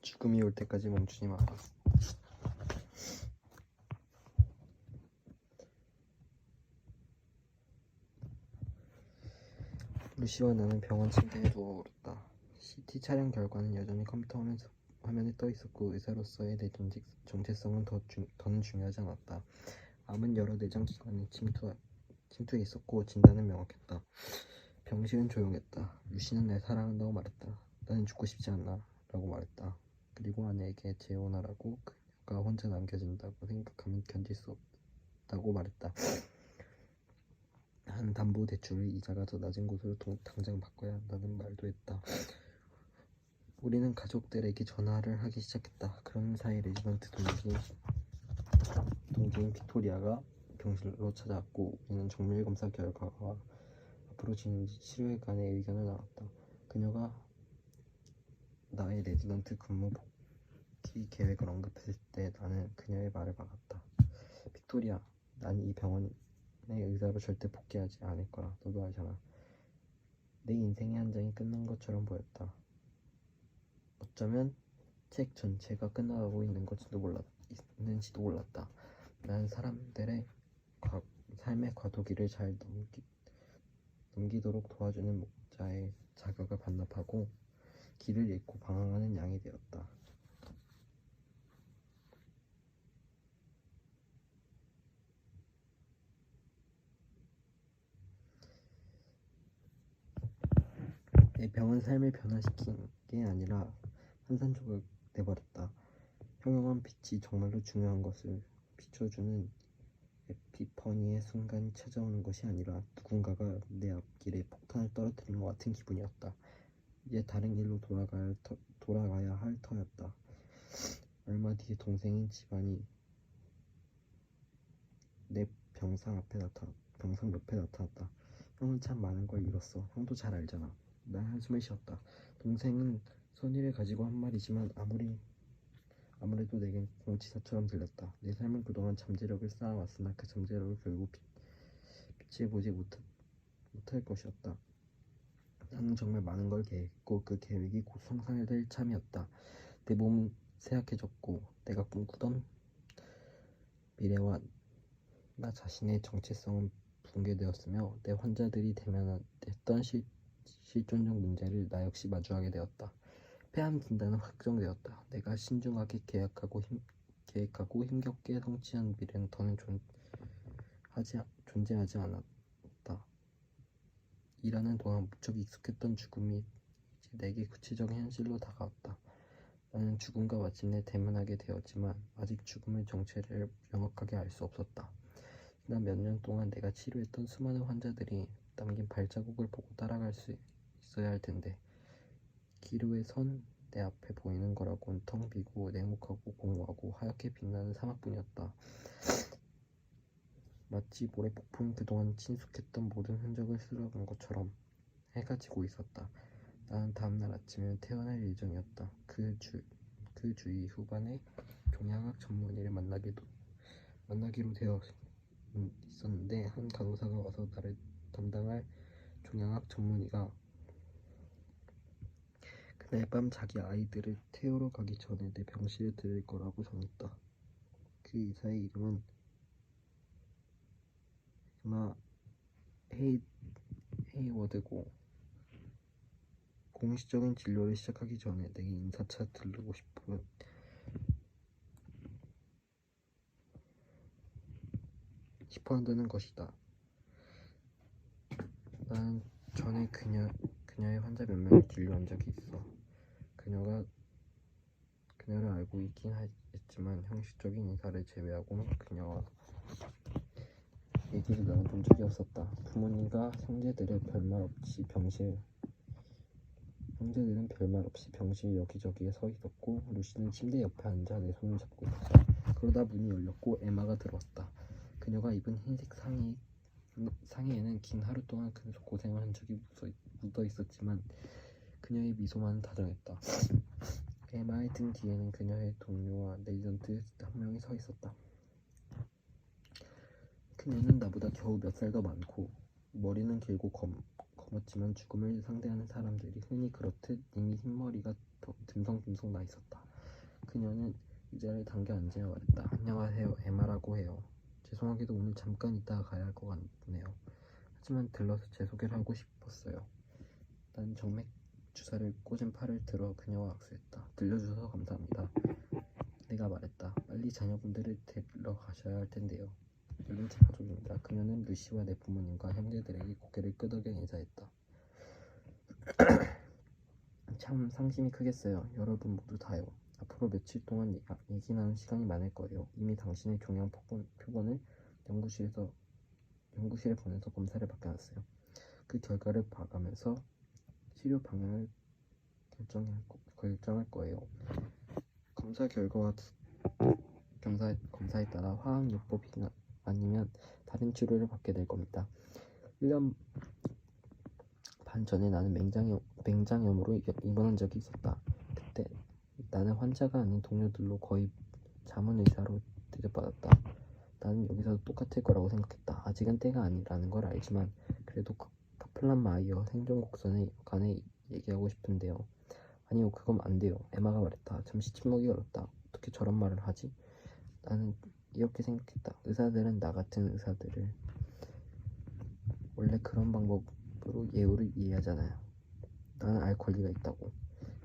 죽음이 올 때까지 멈추지 마라. 루시와 나는 병원 침대에 누워 울었다. CT 촬영 결과는 여전히 컴퓨터 화면에 떠 있었고 의사로서의 내 정체성은 더는 중요하지 않았다. 암은 여러 내장 기관에 침투해 있었고 진단은 명확했다. 병실은 조용했다. 루시는 날 사랑한다고 말했다. 나는 죽고 싶지 않아 라고 말했다. 그리고 아내에게 재혼하라고 그녀가 혼자 남겨진다고 생각하면 견딜 수 없다고 말했다. 한 담보대출의 이자가 더 낮은 곳으로 당장 바꿔야 한다는 말도 했다. 우리는 가족들에게 전화를 하기 시작했다. 그런 사이 레지던트 동기인 빅토리아가 병실로 찾아왔고 우리는 정밀검사 결과와 앞으로 진행될 치료에 관해 의견을 나눴다. 그녀가 나의 레지던트 근무 복귀 계획을 언급했을 때 나는 그녀의 말을 막았다. 빅토리아, 난 이 병원의 의사로 절대 복귀하지 않을 거야. 너도 알잖아. 내 인생의 한 장이 끝난 것처럼 보였다. 어쩌면 책 전체가 끝나가고 있는지도 몰랐다. 나는 사람들의 삶의 과도기를 잘 넘기도록 도와주는 목자의 자격을 반납하고 길을 잃고 방황하는 양이 되었다. 내 병은 삶을 변화시킨 게 아니라 산산조각 내버렸다. 형형한 빛이 정말로 중요한 것을 비춰주는 에피퍼니의 순간이 찾아오는 것이 아니라 누군가가 내 앞길에 폭탄을 떨어뜨린 것 같은 기분이었다. 이제 다른 길로 돌아가야 할 터였다. 얼마 뒤에 동생인 집안이 내 병상 옆에 나타났다. 형은 참 많은 걸 잃었어. 형도 잘 알잖아. 난 한숨을 쉬었다. 동생은 선의를 가지고 한 말이지만 아무래도 내겐 공치사처럼 들렸다. 내 삶은 그동안 잠재력을 쌓아왔으나 그 잠재력을 결국 빛을 보지 못할 것이었다. 나는 정말 많은 걸 계획했고 그 계획이 곧 성사될 참이었다. 내 몸은 쇠약해졌고 내가 꿈꾸던 미래와 나 자신의 정체성은 붕괴되었으며 내 환자들이 대면했던 실존적 문제를 나 역시 마주하게 되었다. 폐암 진단은 확정되었다. 내가 신중하게 계획하고 힘겹게 성취한 미래는 더는 존재하지 않았다. 일하는 동안 무척 익숙했던 죽음이 이제 내게 구체적인 현실로 다가왔다. 나는 죽음과 마침내 대면하게 되었지만 아직 죽음의 정체를 명확하게 알 수 없었다. 지난 몇 년 동안 내가 치료했던 수많은 환자들이 남긴 발자국을 보고 따라갈 수 있어야 할 텐데 기로에 선 내 앞에 보이는 거라곤 텅 비고 냉혹하고 공허하고 하얗게 빛나는 사막뿐이었다. 마치 모래 폭풍이 그동안 친숙했던 모든 흔적을 쓸어간 것처럼 해가 지고 있었다. 나는 다음날 아침에 퇴원할 예정이었다. 그 주의 후반에 종양학 전문의를 만나기로 되어 있었는데 한 간호사가 와서 나를 담당할 종양학 전문의가 그날 밤 자기 아이들을 태우러 가기 전에 내 병실에 들을 거라고 전했다. 그 의사의 이름은 에마 헤이워드고 공식적인 진료를 시작하기 전에 내게 인사차 들르고 싶어 한다는 것이다. 나는 전에 그녀의 환자 몇 명을 진료한 적이 있어. 그녀를 알고 있긴 했지만 형식적인 인사를 제외하고는 그녀와 얘기를 나눠본 적이 없었다. 부모님과 형제들은 별말 없이 병실 여기저기에 서 있었고 루시는 침대 옆에 앉아 내 손을 잡고 있었다. 그러다 문이 열렸고 에마가 들어왔다. 그녀가 입은 흰색 상의에는 긴 하루 동안 큰 고생을 한 적이 묻어 있었지만 그녀의 미소만은 다정했다. 에마의 등 뒤에는 그녀의 동료와 레지던트 한 명이 서 있었다. 그녀는 나보다 겨우 몇 살 더 많고 머리는 길고 검었지만 죽음을 상대하는 사람들이 흔히 그렇듯 이미 흰머리가 듬성듬성 나 있었다. 그녀는 의자를 당겨 앉으며 말했다. 안녕하세요. 에마라고 해요. 죄송하게도 오늘 잠깐 있다가 가야 할 것 같네요. 하지만 들러서 제 소개를 하고 싶었어요. 난 정맥 주사를 꽂은 팔을 들어 그녀와 악수했다. 들려주셔서 감사합니다. 내가 말했다. 빨리 자녀분들을 데리러 가셔야 할 텐데요. 물론 제 가족입니다. 그녀는 루시와 내 부모님과 형제들에게 고개를 끄덕여 인사했다. 참 상심이 크겠어요. 여러분 모두 다요. 앞으로 며칠 동안 얘기 나눌 시간이 많을 거예요. 이미 당신의 종양 표본을 연구실에 보내서 검사를 맡겨놨어요. 그 결과를 봐가면서 치료 방향을 결정할 거예요. 검사 결과와 검사에 따라 화학요법이나 아니면 다른 치료를 받게 될 겁니다. 1년 반 전에 나는 맹장염으로 입원한 적이 있었다. 그때 나는 환자가 아닌 동료들로 거의 자문의사로 대접받았다. 나는 여기서도 똑같을 거라고 생각했다. 아직은 때가 아니라는 걸 알지만 그래도 카플란 마이어 생존곡선에 관해 얘기하고 싶은데요. 아니요, 그건 안 돼요. 에마가 말했다. 잠시 침묵이 흘렀다. 어떻게 저런 말을 하지? 나는 이렇게 생각했다. 의사들은 나 같은 의사들을 원래 그런 방법으로 예우를 이해하잖아요. 나는 알 권리가 있다고.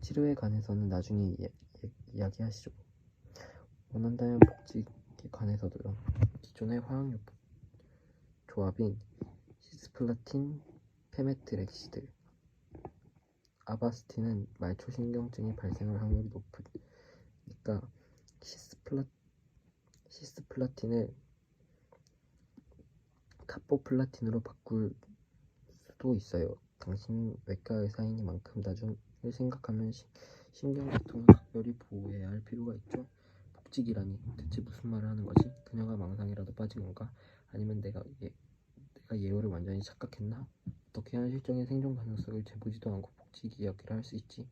치료에 관해서는 나중에 이야기하시죠. 원한다면 복직에 관해서도요. 기존의 화학요법 조합인 시스플라틴, 페메트렉시드, 아바스틴은 말초신경증의 발생할 확률이 높으니까 시스플라틴을 카포플라틴으로 바꿀 수도 있어요. 당신 외과 의사이니만큼 나중을 생각하면 신경계통을 각별히 보호해야 할 필요가 있죠. 복직이라니 대체 무슨 말을 하는 거지? 그녀가 망상이라도 빠진 건가? 아니면 내가 예우를 완전히 착각했나? 어떻게 현실적인 생존 가능성을 재보지도 않고 복직 이야기를 할 수 있지?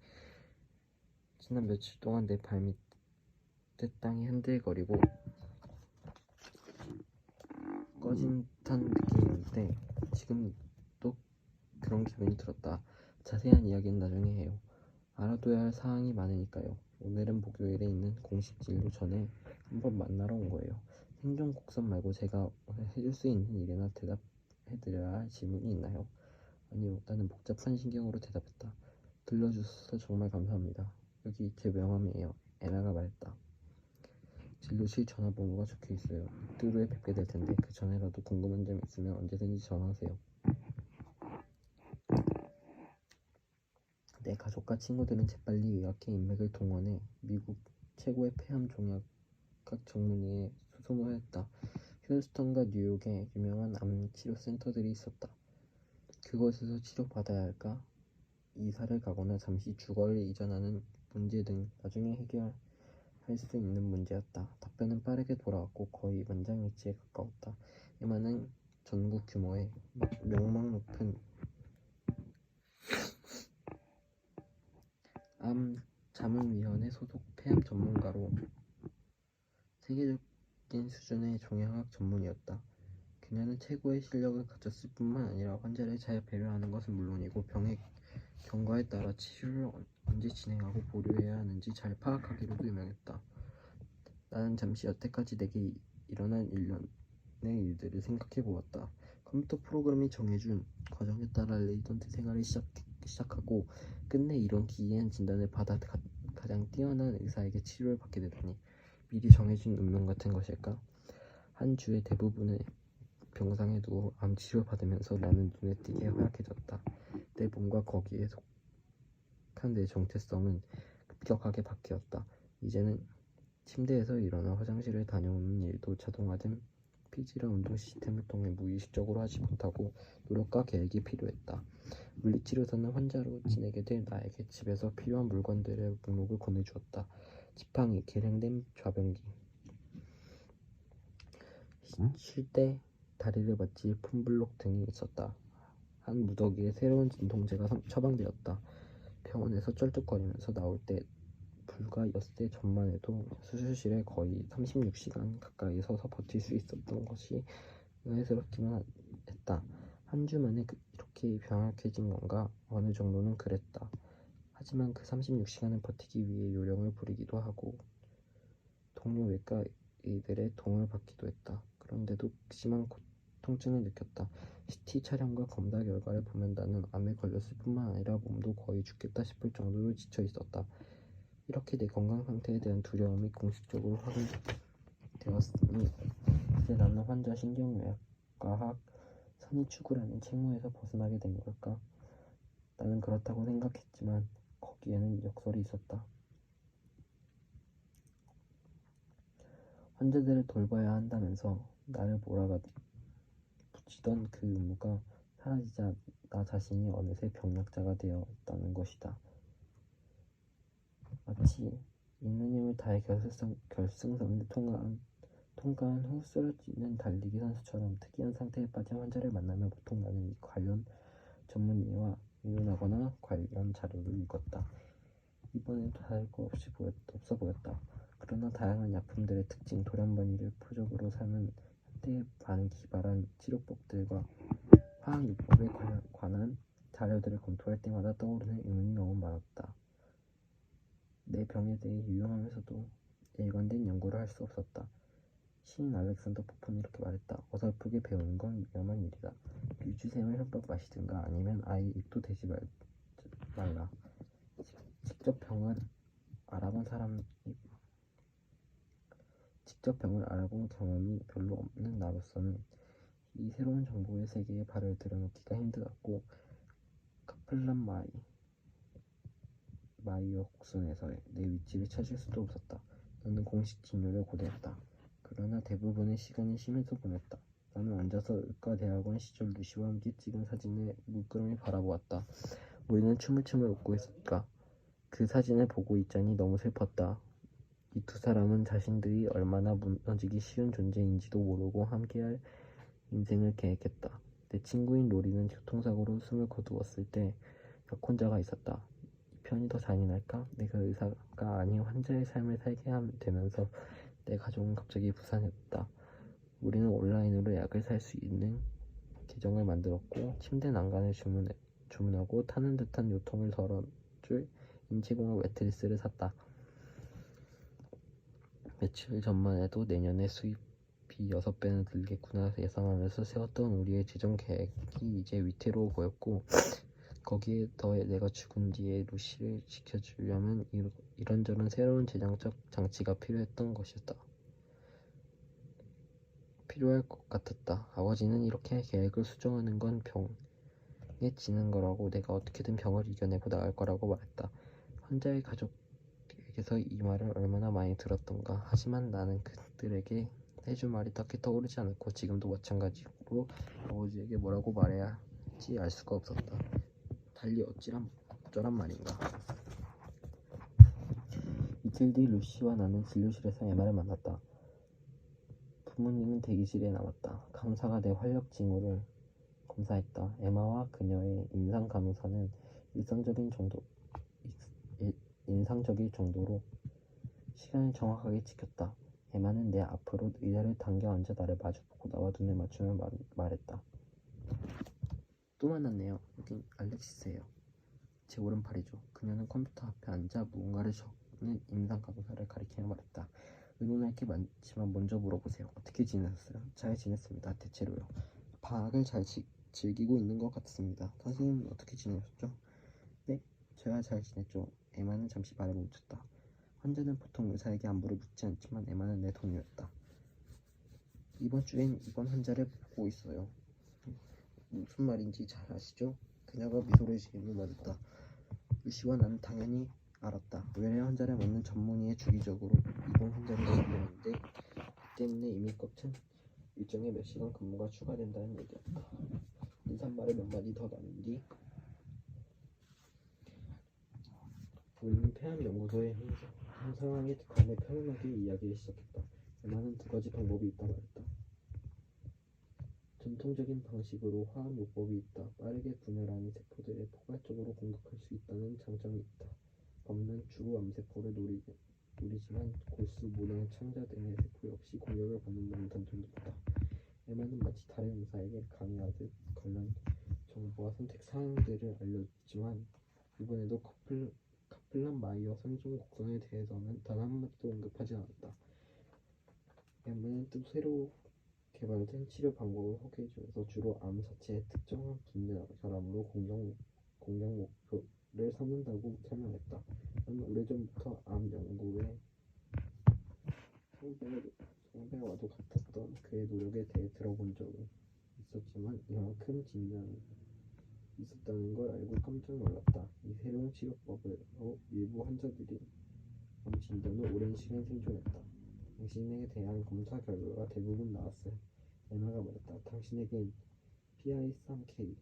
지난 며칠 동안 내 발밑에 땅이 흔들거리고 꺼진 듯한 느낌이었는데 지금 또 그런 기분이 들었다. 자세한 이야기는 나중에 해요. 알아둬야 할 사항이 많으니까요. 오늘은 목요일에 있는 공식 진료 전에 한번 만나러 온 거예요. 생존 곡선 말고 제가 오늘 해줄 수 있는 일이나 대답해드려야 할 질문이 있나요? 아니요, 나는 복잡한 신경으로 대답했다. 들려주셔서 정말 감사합니다. 여기 제 명함이에요. 에나가 말했다. 진료실 전화번호가 적혀 있어요. 이틀 후에 뵙게 될 텐데 그 전에라도 궁금한 점 있으면 언제든지 전화하세요. 내 가족과 친구들은 재빨리 의학회 인맥을 동원해 미국 최고의 폐암 종양학 전문의에 수소문했다. 휴스턴과 뉴욕에 유명한 암 치료 센터들이 있었다. 그곳에서 치료받아야 할까? 이사를 가거나 잠시 주거를 이전하는 문제 등 나중에 해결할 수 있는 문제였다. 답변은 빠르게 돌아왔고 거의 만장일치에 가까웠다. 에마는 전국 규모의 명망 높은 암 자문위원회 소속 폐암 전문가로 세계적인 수준의 종양학 전문이었다. 그녀는 최고의 실력을 갖췄을 뿐만 아니라 환자를 잘 배려하는 것은 물론이고 병의 경과에 따라 치료를 언제 진행하고 보류해야 하는지 잘 파악하기로도 유명했다. 나는 잠시 여태까지 내게 일어난 일련의 일들을 생각해 보았다. 컴퓨터 프로그램이 정해준 과정에 따라 레이던트 생활을 시작하고 끝내 이런 기이한 진단을 받아 가장 뛰어난 의사에게 치료를 받게 되다니 미리 정해진 운명 같은 것일까? 한 주의 대부분의 병상에 누워 암 치료 받으면서 나는 눈에 띄게 허약해졌다. 내 몸과 거기에 속한 내 정체성은 급격하게 바뀌었다. 이제는 침대에서 일어나 화장실을 다녀오는 일도 자동화된 피지랑 운동 시스템을 통해 무의식적으로 하지 못하고 노력과 계획이 필요했다. 물리치료사는 환자로 지내게 될 나에게 집에서 필요한 물건들의 목록을 건네주었다. 지팡이, 계량된 좌변기, 쉴 때 다리를 받칠 폼블록 등이 있었다. 한 무더기에 새로운 진통제가 처방되었다. 병원에서 쩔뚝거리면서 나올 때 불과 엿새 전만 해도 수술실에 거의 36시간 가까이 서서 버틸 수 있었던 것이 의외스럽기만 했다. 한 주 만에 이렇게 병약해진 건가? 어느 정도는 그랬다. 하지만 그 36시간을 버티기 위해 요령을 부리기도 하고 동료 외과의들의 도움을 받기도 했다. 그런데도 심한 통증을 느꼈다. CT 촬영과 검사 결과를 보면 나는 암에 걸렸을 뿐만 아니라 몸도 거의 죽겠다 싶을 정도로 지쳐 있었다. 이렇게 내 건강 상태에 대한 두려움이 공식적으로 확인되었으니 이제 나는 환자 신경의학과학 선입추구라는 책무에서 벗어나게 된 걸까? 나는 그렇다고 생각했지만 거기에는 역설이 있었다. 환자들을 돌봐야 한다면서 나를 몰아붙이던 그 의무가 사라지자 나 자신이 어느새 병약자가 되어 있다는 것이다. 마치 있는 힘을 다해 결승선을 통과한 후 쓰러지는 달리기 선수처럼 특이한 상태에 빠진 환자를 만나면 보통 나는 이 관련 전문의와 의논하거나 관련 자료를 읽었다. 이번에도 다를 거 없어 보였다. 그러나 다양한 약품들의 특징, 돌연변이를 표적으로 삼은 현대에 많은 기발한 치료법들과 화학요법에 관한 자료들을 검토할 때마다 떠오르는 의문이 너무 많았다. 내 병에 대해 유용하면서도 일관된 연구를 할 수 없었다. 시인 알렉산더 포프는 이렇게 말했다. 어설프게 배우는 건 위험한 일이다. 유지샘을 흠뻑 마시든가 아니면 아예 입도 대지 말라. 직접 병을 알아본 경험이 별로 없는 나로서는 이 새로운 정보의 세계에 발을 들여놓기가 힘들었고 카플란 마이어 곡선에서의 내 위치를 찾을 수도 없었다. 나는 공식 진료를 고대했다. 그러나 대부분의 시간을 쉬면서 보냈다. 나는 앉아서 의과대학원 시절 루시와 함께 찍은 사진을 물끄러미 바라보았다. 우리는 춤을 웃고 있었다. 그 사진을 보고 있자니 너무 슬펐다. 이 두 사람은 자신들이 얼마나 무너지기 쉬운 존재인지도 모르고 함께할 인생을 계획했다. 내 친구인 로리는 교통사고로 숨을 거두었을 때 약혼자가 있었다. 이 편이 더 잔인할까? 내가 의사가 아닌 환자의 삶을 살게 되면서 내 가족은 갑자기 부산했다. 우리는 온라인으로 약을 살 수 있는 계정을 만들었고 침대 난간을 주문하고 타는 듯한 요통을 덜어줄 인체공학 매트리스를 샀다. 며칠 전만 해도 내년에 수입이 6배는 늘겠구나 예상하면서 세웠던 우리의 재정 계획이 이제 위태로워 보였고 거기에 더해 내가 죽은 뒤에 루시를 지켜주려면 이런저런 새로운 재정적 장치가 필요할 것 같았다. 아버지는 이렇게 계획을 수정하는 건 병에 지는 거라고 내가 어떻게든 병을 이겨내고 나갈 거라고 말했다. 환자의 가족에게서 이 말을 얼마나 많이 들었던가. 하지만 나는 그들에게 해줄 말이 딱히 떠오르지 않았고 지금도 마찬가지로 아버지에게 뭐라고 말해야 할지 알 수가 없었다. 달리 어쩌란 말인가. 이틀 뒤 루시와 나는 진료실에서 에마를 만났다. 부모님은 대기실에 남았다. 간호사가 내 활력 징후를 검사했다. 에마와 그녀의 임상 간호사는 인상적일 정도로 시간을 정확하게 지켰다. 에마는 내 앞으로 의자를 당겨 앉아 나를 마주보고 나와 눈을 맞추며 말했다. 또 만났네요. 여긴 알렉시스예요. 제 오른팔이죠. 그녀는 컴퓨터 앞에 앉아 무언가를 적는 임상 간호사를 가리키며 말했다. 의논할 게 많지만 먼저 물어보세요. 어떻게 지내셨어요? 잘 지냈습니다. 대체로요. 방학을 잘 즐기고 있는 것 같습니다. 선생님은 어떻게 지내셨죠? 네, 제가 잘 지냈죠. 에마는 잠시 말을 멈췄다. 환자는 보통 의사에게 안부를 묻지 않지만 에마는 내 동료였다. 이번 주엔 이번 환자를 보고 있어요. 무슨 말인지 잘 아시죠? 그녀가 미소를 지으며 말했다. 루시와 나는 당연히 알았다. 외래 환자를 맡는 전문의에 주기적으로 입원 환자를 진료하는데 이 때문에 이미 꽉 찬 일정에 몇 시간 근무가 추가된다는 얘기였다. 인사말을 몇 마디 더 나눈 뒤 우리는 폐암연구소의 현 상황에 관해 편안하게 이야기를 시작했다. 에마는 2가지 방법이 있다 말했다. 전통적인 방식으로 화학요법이 있다. 빠르게 분열하는 세포들을 포괄적으로 공격할 수 있다는 장점이 있다. 없는 추구 암세포를 노리지만 골수, 모낭, 창자 등의 세포 역시 공격을 받는 단점도 있다. 에마는 마치 다른 의사에게 강의하듯 관련 정보와 선택 사항들을 알려주지만 이번에도 카플란 마이어 생존 곡선에 대해서는 단 한마디도 언급하지 않았다. 엠마는 또 새로 개발된 치료 방법을 소개해주면서 주로 암 자체의 특정한 분야 결함으로 공격 목표를 삼는다고 설명했다. 나는 오래전부터 암 연구에 성배와도 같았던 그의 노력에 대해 들어본 적은 있었지만 이만큼 진전이 있었다는 걸 알고 깜짝 놀랐다. 이 새로운 치료법으로 일부 환자들이 암 진단후 오랜 시간 생존했다. 당신에 대한 검사 결과가 대부분 나왔어요. 에마가 말했다. 당신에겐 PI3K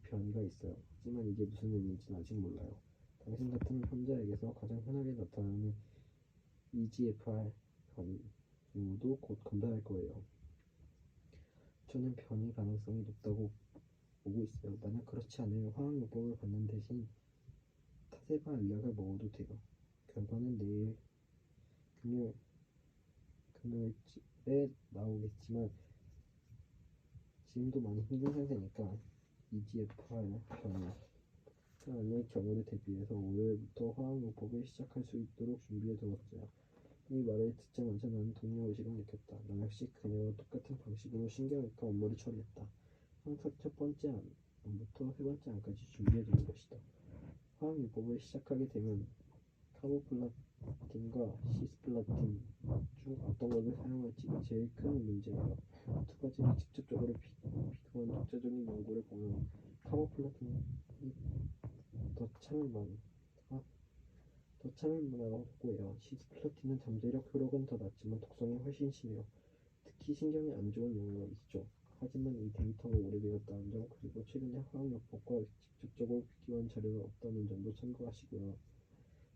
변이가 있어요. 하지만 이게 무슨 의미인지는 아직 몰라요. 당신 같은 환자에게서 가장 흔하게 나타나는 EGFR 변이 유무도 곧 검사할 거예요. 저는 변이 가능성이 높다고 보고 있어요. 만약 그렇지 않으면 화학요법을 받는 대신 타세바 알약을 먹어도 돼요. 결과는 내일 금요일에 나오겠지만 지금도 많이 힘든 상태니까 EGFR 변이 아닐 경우를 대비해서 월요일부터 화학요법을 시작할 수 있도록 준비해두었어요. 이 말을 듣자마자 나는 동료의식을 느꼈다. 나 역시 그녀와 똑같은 방식으로 신경외과 업무를 처리했다. 항상 첫 번째 안부터 세 번째 안까지 준비해두는 것이다. 화학요법을 시작하게 되면 카보플라틴과 시스플라틴 중 어떤 것을 사용할지가 제일 큰 문제예요. 두 가지를 직접적으로 비교한 독자적인 연구를 보면 카보플라틴이 더 참을 만하다고 해요. 시스플라틴은 잠재력 효력은 더 낮지만 독성이 훨씬 심해요. 특히 신경에 안 좋은 영향이 있죠. 하지만 이 데이터가 오래되었다는 점 그리고 최근에 화학요법과 직접적으로 비교한 자료가 없다는 점도 참고하시고요.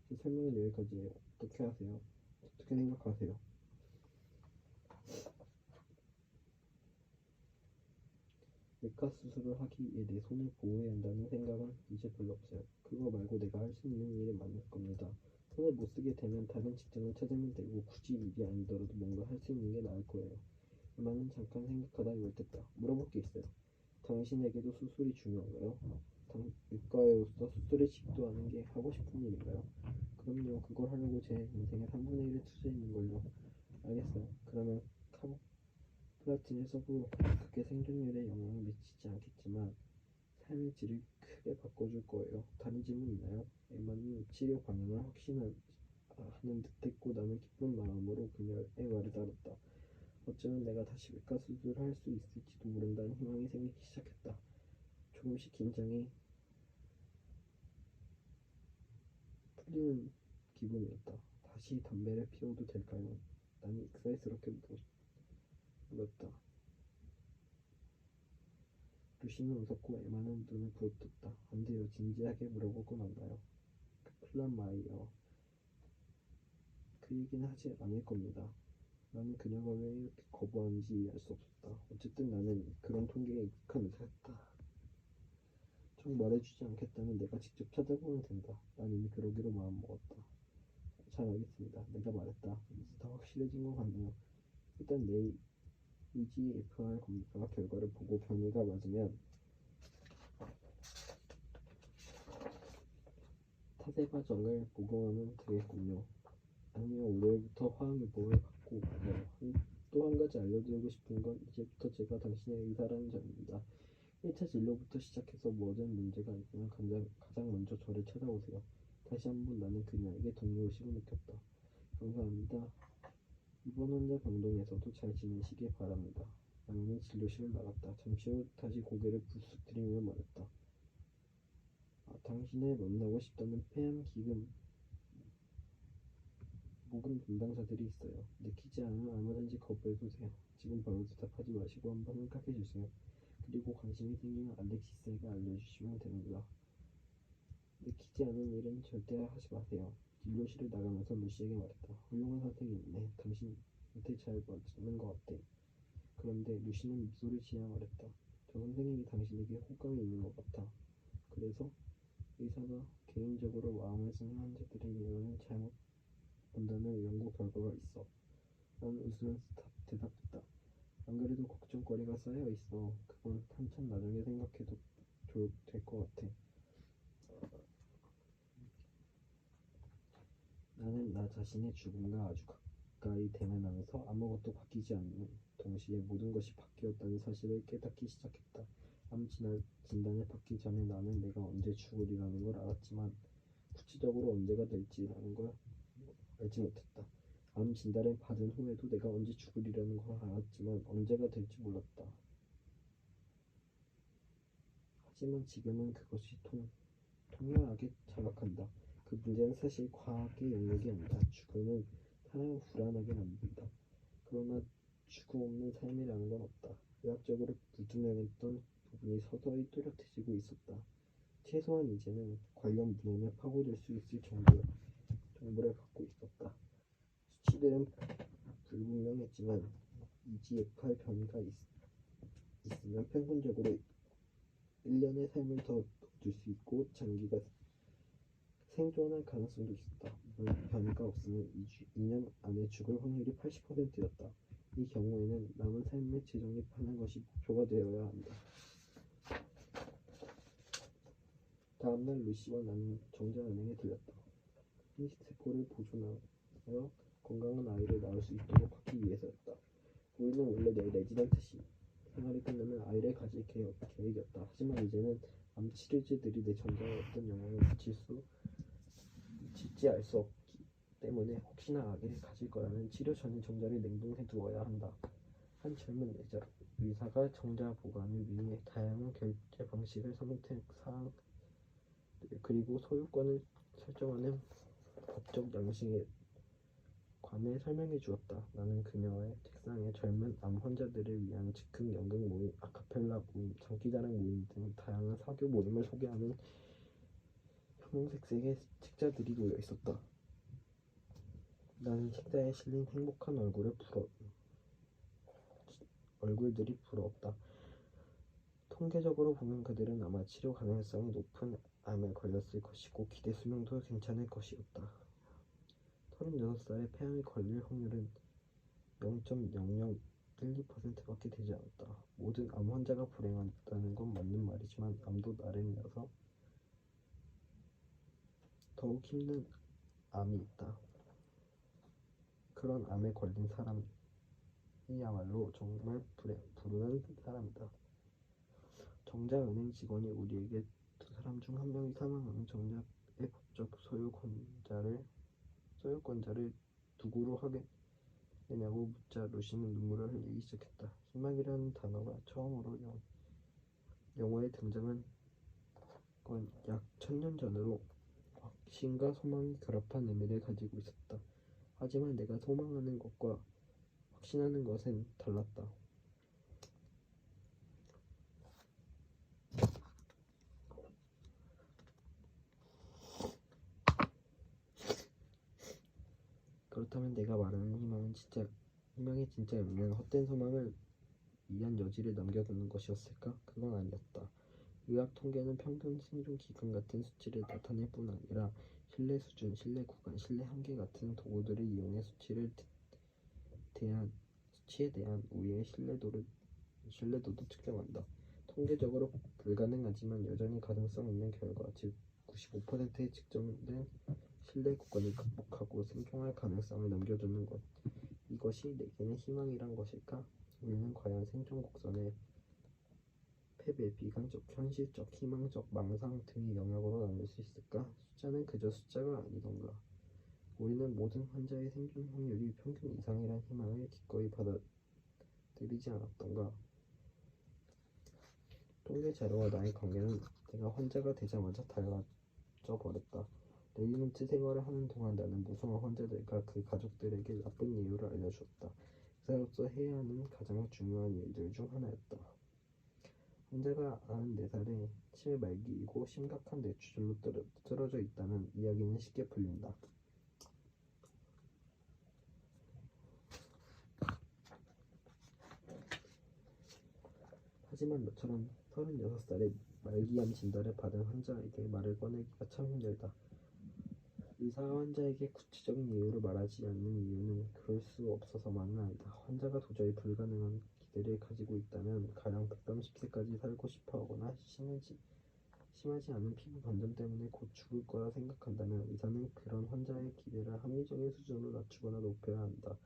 제 설명은 여기까지예요. 어떻게 생각하세요? 외과 수술을 하기 위해 내 손을 보호해야 한다는 생각은 이제 별로 없어요. 그거 말고 내가 할 수 있는 일이 많을 겁니다. 손을 못 쓰게 되면 다른 직장을 찾으면 되고 굳이 일이 아니더라도 뭔가 할 수 있는 게 나을 거예요. 에마는 잠깐 생각하다 요랬댔다. 물어볼 게 있어요. 당신에게도 수술이 중요한가요? 외과의로서 수술을 시도하는 게 하고 싶은 일인가요? 그럼요. 그걸 하려고 제 인생의 3분의 1을 투자했는걸요. 알겠어요. 그러면 카보플라틴의 서부 그게 생존율에 영향을 미치지 않겠지만 삶의 질을 크게 바꿔줄 거예요. 다른 질문 있나요? 에마는 치료 방향을 확신하는 듯했고 나는 기쁜 마음으로 그녀의 말을 따랐다. 어쩌면 내가 다시 외과 수술을 할 수 있을지도 모른다는 희망이 생기기 시작했다. 조금씩 긴장이 풀리는 기분이었다. 다시 담배를 피워도 될까요? 나는 익살스럽게 물었다. 루시는 웃었고 에마는 눈을 부릅떴다. 안 돼요. 진지하게 물어보고 말아요. 플란 마이어. 그 얘기는 하지 않을 겁니다. 나는 그녀가 왜 이렇게 거부하는지 이해할 수 없었다. 어쨌든 나는 그런 통계에 익숙한 의사였다. 정 말해주지 않겠다면 내가 직접 찾아보면 된다. 난 이미 그러기로 마음먹었다. 잘 알겠습니다. 내가 말했다. 이제 더 확실해진 것 같네요. 일단 내일 EGFR 검사 결과를 보고 변이가 맞으면 타세바정을 복용하면 되겠군요. 아니면 월요일부터 화학요법을 받고 또 한 가지 알려드리고 싶은 건 이제부터 제가 당신의 의사라는 점입니다. 1차 진료부터 시작해서 뭐든 문제가 있으면 가장 먼저 저를 찾아오세요. 다시 한번 나는 그녀에게 동료의식을 느꼈다. 감사합니다. 이번 환자 병동에서도 잘 지내시길 바랍니다. 나는 진료실을 나갔다. 잠시 후 다시 고개를 불쑥 들이밀어 말했다. 당신을 만나고 싶다는 폐암 기금 모금 담당자들이 있어요. 내키지 않으면 얼마든지 거부해도 돼요. 지금 바로 대답하지 마시고 한번 생각해주세요. 그리고 관심이 생기면 알렉시스에게 알려주시면 됩니다. 내키지 않은 일은 절대 하지 마세요. 진료실을 나가면서 루시에게 말했다. 훌륭한 선택이네. 당신한테 잘 맞는 것 같아. 그런데 루시는 미소를 지어 말했다. 저 선생님이 당신에게 호감이 있는 것 같아. 그래서 의사가 개인적으로 마음을 쓰는 환자들의 예언을 잘못 본다는 연구 결과가 있어. 난 웃으면서 대답했다. 안 그래도 걱정거리가 쌓여 있어. 그건 한참 나중에 생각해도 될 것 같아. 나는 나 자신의 죽음과 아주 가까이 대면하면서 아무것도 바뀌지 않는 동시에 모든 것이 바뀌었다는 사실을 깨닫기 시작했다. 암 진단을 받기 전에 나는 내가 언제 죽으리라는 걸 알았지만 구체적으로 언제가 될지라는 걸 알지 못했다. 암 진단을 받은 후에도 내가 언제 죽으리라는 걸 알았지만 언제가 될지 몰랐다. 하지만 지금은 그것이 통렬하게 자각한다. 그 문제는 사실 과학의 영역이 아니다. 죽음은 사람을 불안하게 만든다. 그러나 죽음 없는 삶이라는 건 없다. 의학적으로 불투명했던 부분이 서서히 뚜렷해지고 있었다. 최소한 이제는 관련 문헌에 파고들 수 있을 정보를 갖고 있었다. 수치들은 불분명했지만 EGFR 변이가 있으면 평균적으로 1년의 삶을 더 얻을 수 있고 장기가 생존할 가능성도 있었다. 변이가 없으면 2년 안에 죽을 확률이 80%였다. 이 경우에는 남은 삶을 재정립하는 것이 목표가 되어야 한다. 다음날 루시와 나는 정자은행에 들렸다. 생식세포를 보존하여 건강한 아이를 낳을 수 있도록 하기 위해서였다. 우리는 원래 내 레지던트 생활이 끝나면 아이를 가질 계획이었다. 하지만 이제는 암 치료제들이 내 정자에 어떤 영향을 미칠지 알 수 없기 때문에 혹시나 아기를 가질 거라면 치료 전에 정자를 냉동해 두어야 한다. 한 젊은 의사가 정자 보관을 위해 다양한 결제 방식을 선택 사항 그리고 소유권을 설정하는 법적 양식에 관해 설명해 주었다. 나는 그녀의 책상에 젊은 암 환자들을 위한 즉흥 연극 모임, 아카펠라 모임, 장기자랑 모임 등 다양한 사교 모임을 소개하는 형형색색의 책자들이 놓여 있었다. 나는 책자에 실린 행복한 얼굴들이 부러웠다. 통계적으로 보면 그들은 아마 치료 가능성이 높은 암에 걸렸을 것이고 기대 수명도 괜찮을 것이었다. 36살에 폐암에 걸릴 확률은 0.0012%밖에 되지 않았다. 모든 암 환자가 불행하다는 건 맞는 말이지만 암도 나름이어서 더욱 힘든 암이 있다. 그런 암에 걸린 사람이야말로 정말 부르는 사람이다. 정자은행 직원이 우리에게 두 사람 중 한 명이 사망하면 정자의 법적 소유권자를 누구로 하겠느냐고 묻자 루시는 눈물을 흘리기 시작했다. 희망이라는 단어가 처음으로 영어에 등장한 건 약 1000년 전으로 확신과 소망이 결합한 의미를 가지고 있었다. 하지만 내가 소망하는 것과 확신하는 것은 달랐다. 그렇다면 내가 말하는 희망의 진짜 의미는 헛된 소망을 위한 여지를 남겨두는 것이었을까? 그건 아니었다. 의학 통계는 평균 생존 기간 같은 수치를 나타낼 뿐 아니라 신뢰 수준, 신뢰 구간, 신뢰 한계 같은 도구들을 이용해 수치에 대한 우리의 신뢰도도 측정한다. 통계적으로 불가능하지만 여전히 가능성 있는 결과, 즉 95%의 측정된 신뢰 구간을 극복하고 생존할 가능성을 남겨두는 것. 이것이 내게는 희망이란 것일까? 우리는 과연 생존 곡선의 패배, 비관적, 현실적, 희망적, 망상 등의 영역으로 나눌 수 있을까? 숫자는 그저 숫자가 아니던가. 우리는 모든 환자의 생존 확률이 평균 이상이란 희망을 기꺼이 받아들이지 않았던가. 통계 자료와 나의 관계는 내가 환자가 되자마자 달라져 버렸다. 레지던트 생활을 하는 동안 나는 무성한 환자들과 그 가족들에게 나쁜 이유를 알려주었다. 의사로서 해야 하는 가장 중요한 일들 중 하나였다. 환자가 94살에 치매 말기이고 심각한 뇌출혈로 쓰러져 있다면 이야기는 쉽게 풀린다. 하지만 너처럼 36살에 말기암 진단을 받은 환자에게 말을 꺼내기가 참 힘들다. 의사가 환자에게 구체적인 이유를 말하지 않는 이유는 그럴 수 없어서만은 아니다. 환자가 도저히 불가능한 기대를 가지고 있다면 가령 130세까지 살고 싶어 하거나 심하지 않은 피부 반점 때문에 곧 죽을 거라 생각한다면 의사는 그런 환자의 기대를 합리적인 수준으로 낮추거나 높여야 한다.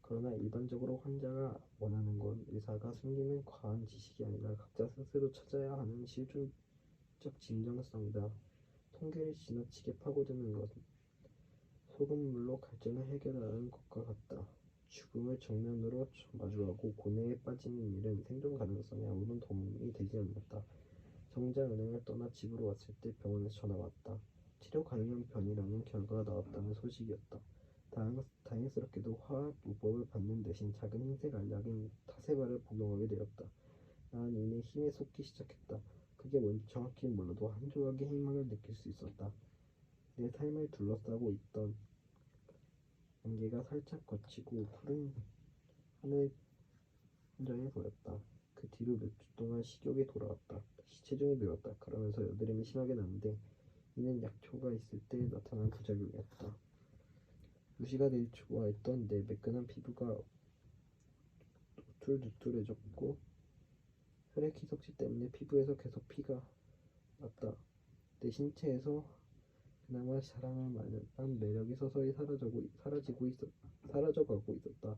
그러나 일반적으로 환자가 원하는 건 의사가 숨기는 과한 지식이 아니라 각자 스스로 찾아야 하는 실존적 진정성이다. 통계를 지나치게 파고드는 것, 소금물로 갈증을 해결하는 것과 같다. 죽음을 정면으로 마주하고 고뇌에 빠지는 일은 생존 가능성에 아무런 도움이 되지 않는다. 정자 은행을 떠나 집으로 왔을 때 병원에서 전화가 왔다. 치료 가능한 변이라는 결과가 나왔다는 소식이었다. 다행스럽게도 화학 요법을 받는 대신 작은 흰색 알약인 타세바를 복용하게 되었다. 나는 이내 힘에 솟기 시작했다. 그게 뭔지 정확히 몰라도 한 조각의 희망을 느낄 수 있었다. 내 삶을 둘러싸고 있던 안개가 살짝 걷히고 푸른 하늘 현장에 보였다. 그 뒤로 몇 주 동안 식욕이 돌아왔다. 다시 체중이 늘었다. 그러면서 여드름이 심하게 났는데 이는 약초가 있을 때 나타난 부작용이었다. 루시가 늘 좋아했던 내 매끈한 피부가 우툴두툴해졌고 혈액 희석제 때문에 피부에서 계속 피가 났다. 내 신체에서 그나마 자랑할 만한 매력이 서서히 사라져가고 있었다.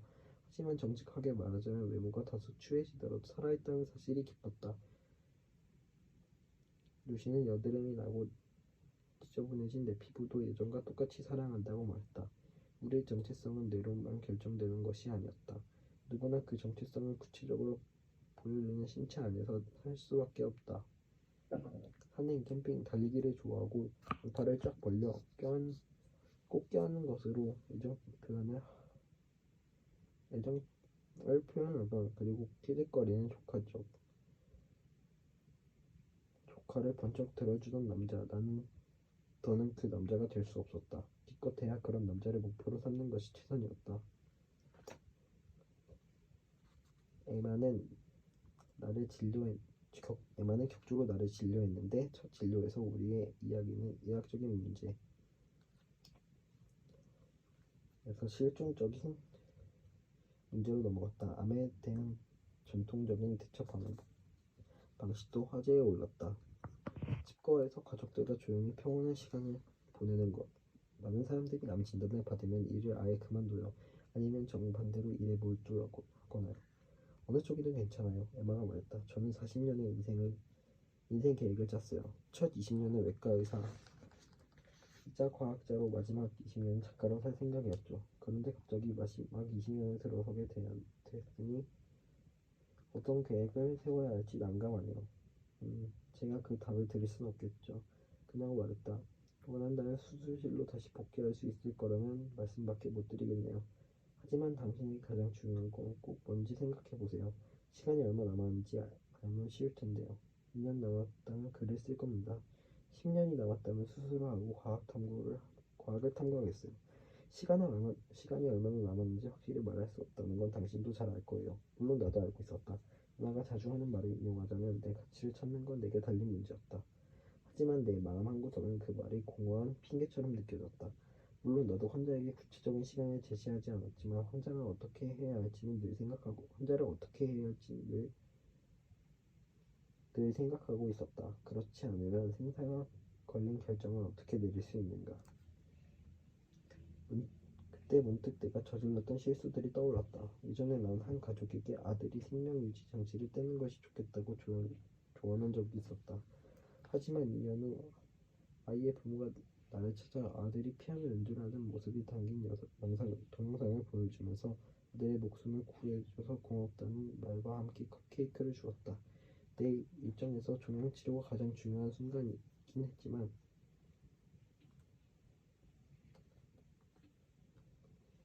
하지만 정직하게 말하자면 외모가 다소 추해지더라도 살아있다는 사실이 기뻤다. 루시는 여드름이 나고 지저분해진 내 피부도 예전과 똑같이 사랑한다고 말했다. 우리의 정체성은 뇌로만 결정되는 것이 아니었다. 누구나 그 정체성을 구체적으로 보여주는 신체 안에서 살 수밖에 없다. 산행, 캠핑, 달리기를 좋아하고 양팔을 쫙 벌려 꼭 껴안는 것으로 애정을 표현하던 그리고 키득거리는 조카를 번쩍 들어주던 남자. 더는 그 남자가 될 수 없었다. 기껏해야 그런 남자를 목표로 삼는 것이 최선이었다. 에마는 격주로 나를 진료했는데 첫 진료에서 우리의 이야기는 의학적인 문제에서 실증적인 문제로 넘어갔다. 암에 대한 전통적인 대처 방식도 화제에 올랐다. 치과에서 가족들과 조용히 평온한 시간을 보내는 것. 많은 사람들이 암 진단을 받으면 일을 아예 그만둬요. 아니면 정반대로 일에 몰두하거나요. 어느 쪽이든 괜찮아요. 에마가 말했다. 저는 40년의 인생 계획을 짰어요. 첫 20년은 외과 의사이자 과학자로 마지막 20년은 작가로 살 생각이었죠. 그런데 갑자기 마지막 20년을 들어서게 됐으니 어떤 계획을 세워야 할지 난감하네요. 제가 그 답을 드릴 수는 없겠죠. 그냥 말했다. 원한다면 수술실로 다시 복귀할 수 있을 거라는 말씀밖에 못 드리겠네요. 하지만 당신에게 가장 중요한 건 꼭 뭔지 생각해 보세요. 시간이 얼마 남았는지 알면 쉬울 텐데요. 2년 남았다면 글을 쓸 겁니다. 10년이 남았다면 수술을 하고 과학을 탐구하겠어요. 시간이 얼마나 남았는지 확실히 말할 수 없다는 건 당신도 잘 알 거예요. 물론 나도 알고 있었다. 누나가 자주 하는 말을 인용하자면 내 가치를 찾는 건 내게 달린 문제였다. 하지만 내 마음 한구석은 그 말이 공허한 핑계처럼 느껴졌다. 물론 나도 환자에게 구체적인 시간을 제시하지 않았지만 환자를 어떻게 해야 할지는 늘 생각하고 있었다. 그렇지 않으면 생사가 걸린 결정을 어떻게 내릴 수 있는가. 그때 문득 내가 저질렀던 실수들이 떠올랐다. 예전에 난 한 가족에게 아들이 생명유지 장치를 떼는 것이 좋겠다고 조언한 적이 있었다. 하지만 2년 후 아이의 부모가 나를 찾아 아들이 피아노 연주를 하는 모습이 담긴 동영상을 보여주면서 아들의 목숨을 구해줘서 고맙다는 말과 함께 컵케이크를 주었다. 내 일정에서 종양치료가 가장 중요한 순간이긴 했지만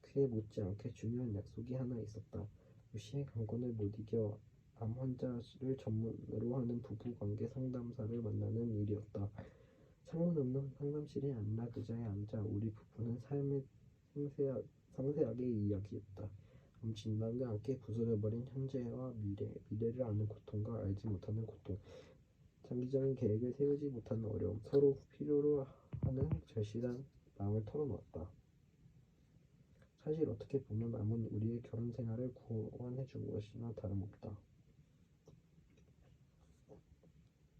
그에 못지않게 중요한 약속이 하나 있었다. 루시의 강권을 못 이겨 암 환자를 전문으로 하는 부부관계 상담사를 만나는 일이었다. 창문 없는 상담실에 안락 의자에 앉아 우리 부부는 삶을 상세하게 이야기했다. 암 진단과 함께 부서져버린 현재와 미래를 아는 고통과 알지 못하는 고통, 장기적인 계획을 세우지 못하는 어려움, 서로 필요로 하는 절실한 마음을 털어놓았다. 사실 어떻게 보면 암은 우리의 결혼 생활을 구원해준 것이나 다름없다.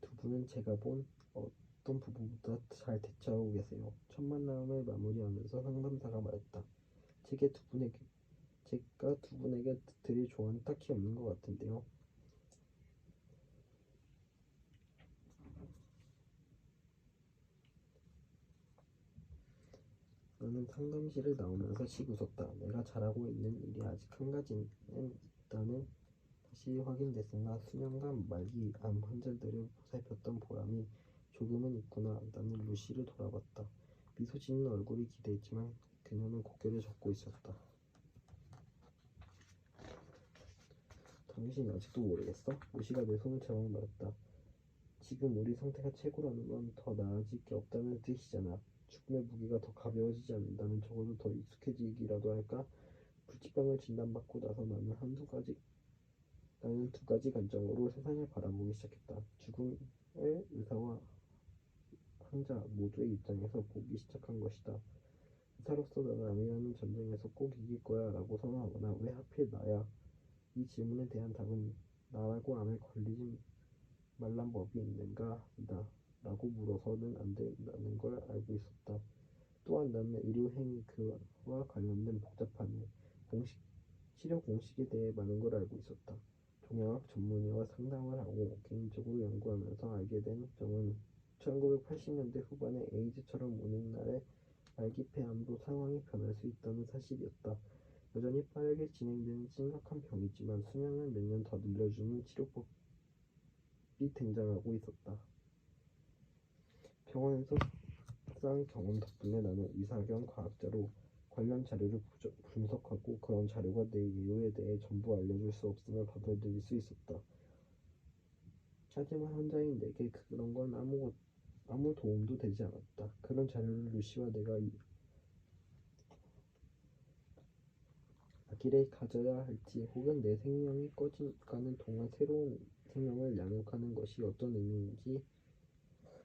두 분은 제가 본 어떤 부분보다 잘 대처하고 계세요. 첫 만남을 마무리하면서 상담사가 말했다. 제가 두 분에게 드릴 조언은 딱히 없는 것 같은데요. 나는 상담실을 나오면서 씩 웃었다. 내가 잘하고 있는 일이 아직 한 가지는 있다는 다시 확인됐으나 수년간 말기 암 환자들을 보살폈던 보람이 조금은 있구나. 나는 루시를 돌아봤다. 미소 짓는 얼굴이 기대했지만 그녀는 고개를 젓고 있었다. 당신 아직도 모르겠어? 루시가 내 손을 잡아 말했다. 지금 우리 상태가 최고라는 건 더 나아질 게 없다는 뜻이잖아. 죽음의 무게가 더 가벼워지지 않는다면 적어도 더 익숙해지기라도 할까? 불치병을 진단받고 나서 나는 두 가지 관점으로 세상을 바라보기 시작했다. 죽음을 의사와 환자 모두의 입장에서 보기 시작한 것이다. 의사로서 나는 암이라는 전쟁에서 꼭 이길 거야 라고 선언하거나 왜 하필 나야? 이 질문에 대한 답은 나라고 암에 걸리지 말란 법이 있는가 이다 라고 물어서는 안 된다는 걸 알고 있었다. 또한 나는 의료행위와 관련된 복잡한 치료 공식에 대해 많은 걸 알고 있었다. 종양학 전문의와 상담을 하고 개인적으로 연구하면서 알게 된 점은 1980년대 후반에 에이즈처럼 오늘날의 말기폐암도 상황이 변할 수 있다는 사실이었다. 여전히 빠르게 진행되는 심각한 병이지만 수명을 몇 년 더 늘려주는 치료법이 등장하고 있었다. 병원에서 쌓은 경험 덕분에 나는 의사 겸 과학자로 관련 자료를 분석하고 그런 자료가 내 이유에 대해 전부 알려줄 수 없음을 받아들일 수 있었다. 하지만 환자인 내게 그런 건 아무 도움도 되지 않았다. 그런 자료를 루시와 내가 아기를 가져야 할지 혹은 내 생명이 꺼져가는 동안 새로운 생명을 양육하는 것이 어떤 의미인지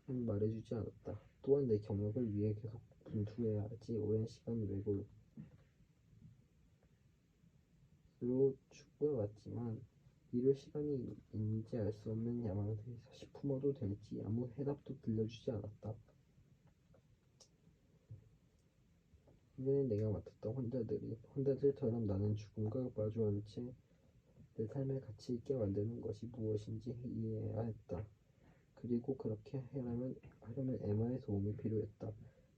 말해주지 않았다. 또한 내 경력을 위해 계속 분투해야 할지 오랜 시간 외골로 죽어왔지만 이럴 시간이 있는지 알 수 없는 야망에서 품어도 될지 아무 해답도 들려주지 않았다. 이번에 내가 맡았던 환자들처럼 나는 죽음과 마주한 채 내 삶을 가치 있게 만드는 것이 무엇인지 이해해야 했다. 그리고 그렇게 하려면 에마의 도움이 필요했다.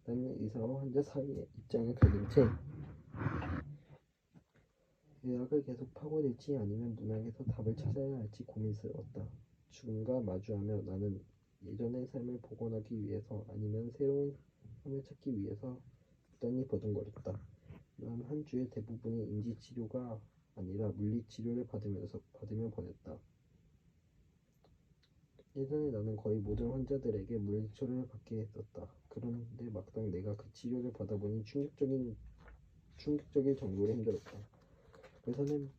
나는 의사와 환자 사이의 입장을 가진 채 의학을 계속 파고들지 아니면 문학에서 답을 찾아야 할지 고민스러웠다. 죽음과 마주하며 나는 예전의 삶을 복원하기 위해서 아니면 새로운 삶을 찾기 위해서 부단히 버둥거렸다. 난 한 주의 대부분이 인지치료가 아니라 물리치료를 받으며 보냈다. 예전에 나는 거의 모든 환자들에게 물리치료를 받게 했었다. 그런데 막상 내가 그 치료를 받아보니 충격적일 정도로 힘들었다. 의사는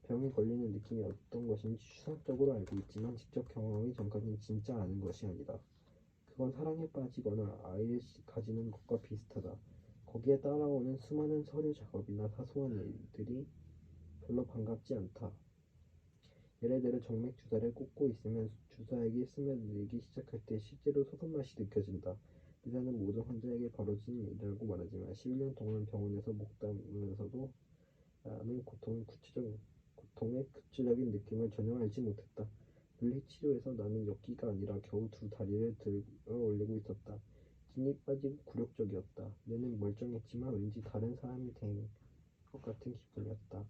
병에 걸리는 느낌이 어떤 것인지 추상적으로 알고 있지만 직접 경험하기 전까지는 진짜 아는 것이 아니다. 그건 사랑에 빠지거나 아이를 가지는 것과 비슷하다. 거기에 따라오는 수많은 서류 작업이나 사소한 일들이 별로 반갑지 않다. 예를 들어 정맥 주사를 꽂고 있으면 주사액이 스며들기 시작할 때 실제로 소금맛이 느껴진다. 의사는 모든 환자에게 벌어지는 일이라고 말하지만 11년 동안 병원에서 목담으면서도 나는 고통의 구체적인 느낌을 전혀 알지 못했다. 물리치료에서 나는 역기가 아니라 겨우 두 다리를 들어 올리고 있었다. 진이 빠지고 굴욕적이었다. 뇌는 멀쩡했지만 왠지 다른 사람이 된 것 같은 기분이었다.